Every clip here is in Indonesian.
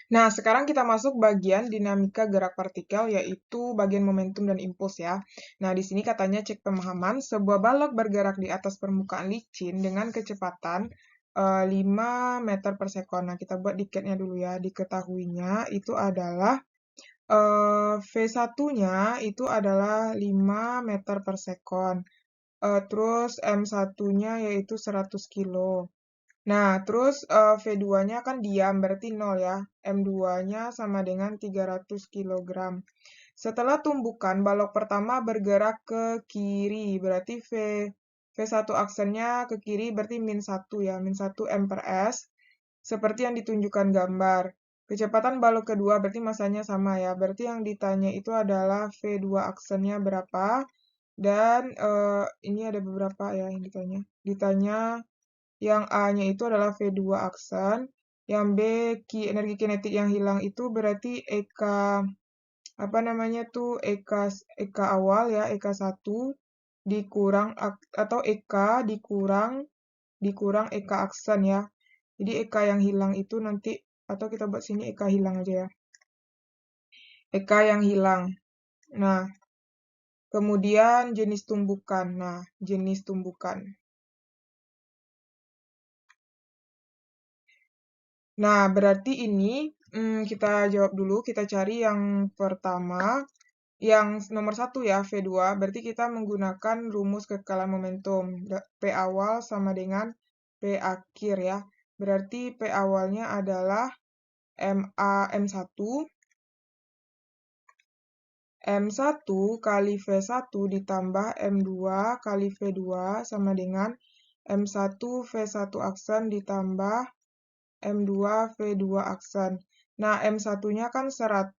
Nah, sekarang kita masuk bagian dinamika gerak partikel, yaitu bagian momentum dan impuls ya. Nah, di sini katanya cek pemahaman, sebuah balok bergerak di atas permukaan licin dengan kecepatan 5 meter per sekon. Nah, kita buat diketnya dulu ya. Diketahuinya itu adalah V1-nya itu adalah 5 meter per sekon. Terus M1-nya yaitu 100 kilo. Nah, terus V2-nya kan diam, berarti 0 ya. M2-nya sama dengan 300 kg. Setelah tumbukan, balok pertama bergerak ke kiri, berarti V1 aksennya ke kiri berarti min 1 ya, min 1 M per S, seperti yang ditunjukkan gambar. Kecepatan balok kedua berarti masanya sama ya, berarti yang ditanya itu adalah V2 aksennya berapa, dan ini ada beberapa ya yang ditanya. Ditanya yang A-nya itu adalah V2 aksen, yang B energi kinetik yang hilang itu berarti EK apa namanya tuh EK awal ya, EK1 dikurang atau EK dikurang EK aksen ya. Jadi EK yang hilang itu nanti atau kita buat sini EK hilang aja ya. EK yang hilang. Nah, kemudian jenis tumbukan. Nah, jenis tumbukan. Nah, berarti ini kita jawab dulu, kita cari yang pertama. Yang nomor 1 ya, V2, berarti kita menggunakan rumus kekekalan momentum. P awal sama dengan P akhir ya. Berarti P awalnya adalah M1, M1 kali V1 ditambah M2 kali V2 sama dengan M1 V1 aksen ditambah M2 V2 aksen. Nah, M1-nya kan 100,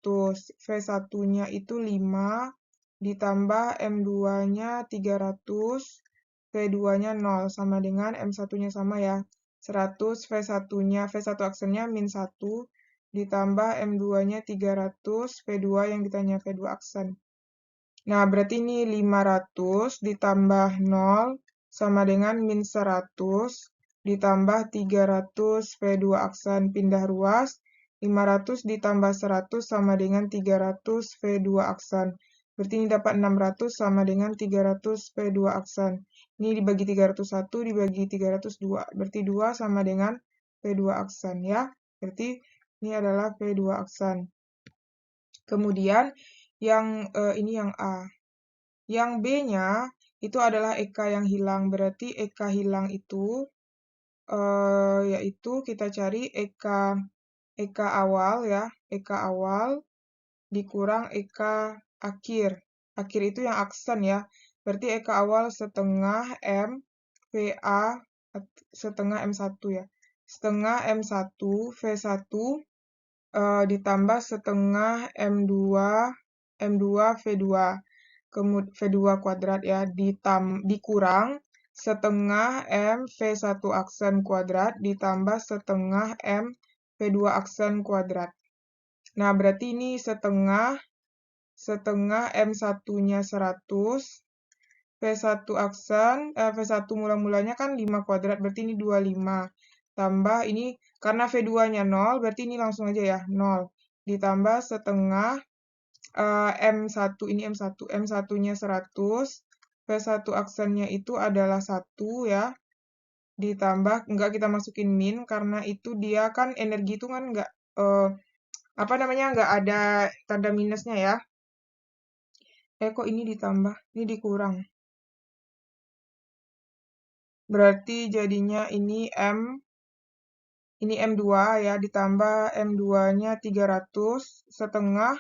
V1-nya itu 5, ditambah M2-nya 300, V2-nya 0, sama dengan M1-nya sama ya. 100, V1-nya, V1 aksennya min 1, ditambah M2-nya 300, V2 yang ditanya V2 aksen. Nah, berarti ini 500 ditambah 0 sama dengan min 100 ditambah 300 V2 aksen pindah ruas. 500 ditambah 100 sama dengan 300 V2 aksen. Berarti ini dapat 600 sama dengan 300 V2 aksen. Ini dibagi 301 dibagi 302. Berarti 2 sama dengan V2 aksen ya. Berarti ini adalah V2 aksen. Kemudian ini yang A. Yang B-nya itu adalah EK yang hilang. Berarti EK hilang itu yaitu kita cari EK awal ya. EK awal dikurang EK akhir. Akhir itu yang aksen ya. Berarti EK awal setengah M VA setengah M1 ya. Setengah M1 V1 ditambah setengah M2 V2. V2 kuadrat ya, dikurang setengah M V1 aksen kuadrat ditambah setengah M V2 aksen kuadrat. Nah, berarti ini setengah M1-nya 100, V1 aksen, V1 mula-mulanya kan 5 kuadrat, berarti ini 25. Tambah ini, karena V2-nya 0, berarti ini langsung aja ya, 0. Ditambah setengah M1, ini M1-nya 100, V1 aksennya itu adalah 1 ya, ditambah, enggak kita masukin min, karena itu dia kan energi itu kan enggak, enggak ada tanda minusnya ya. Kok ini ditambah, ini dikurang. Berarti jadinya ini M2 ya, ditambah M2-nya 300, setengah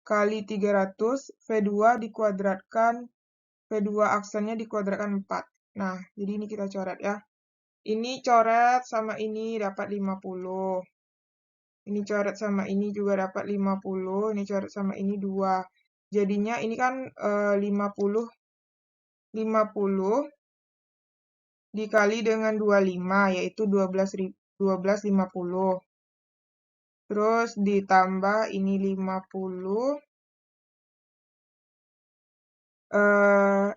kali 300, V2 dikuadratkan, V2 aksennya dikuadratkan 4. Nah, jadi ini kita coret ya. Ini coret sama ini dapat 50. Ini coret sama ini juga dapat 50. Ini coret sama ini 2. Jadinya ini kan 50 dikali dengan 25, yaitu 1250. Terus ditambah ini 50.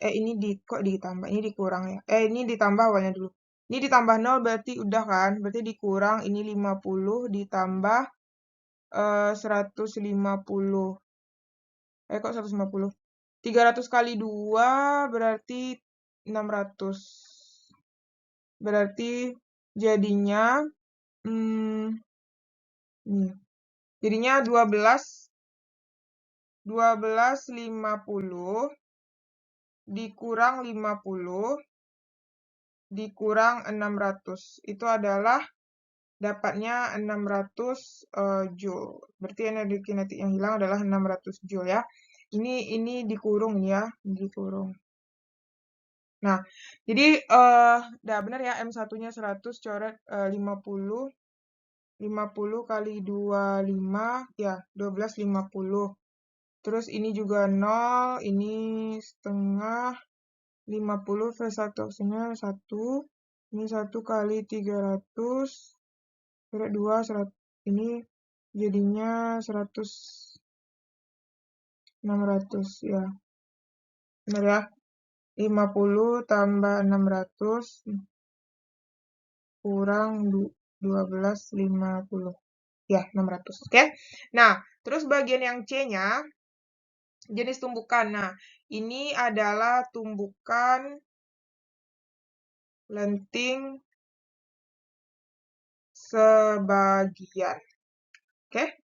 Ini kok ditambah, ini dikurang ya. Ini ditambah awalnya dulu. Ini ditambah 0 berarti udah kan, berarti dikurang ini 50 ditambah 150. Kok 150? 300 kali 2 berarti 600. Berarti jadinya jadinya 1250 dikurang 50 dikurang 600. Itu adalah dapatnya 600 Joule. Berarti energi kinetik yang hilang adalah 600 Joule ya. Ini dikurung ya, dikurung. Nah, jadi udah benar ya, M1-nya 100 coret 50. 50 kali 25, ya 1250. Terus ini juga 0, ini setengah. 50 V1 aksennya 1. Ini 1 kali 300. Coret 2, 100. Ini jadinya 100. 600 ya. Benar ya? 50 tambah 600 kurang 1250. Ya, 600. Oke. Nah, terus bagian yang C-nya, jenis tumbukan. Nah, ini adalah tumbukan lenting sebagian. Oke.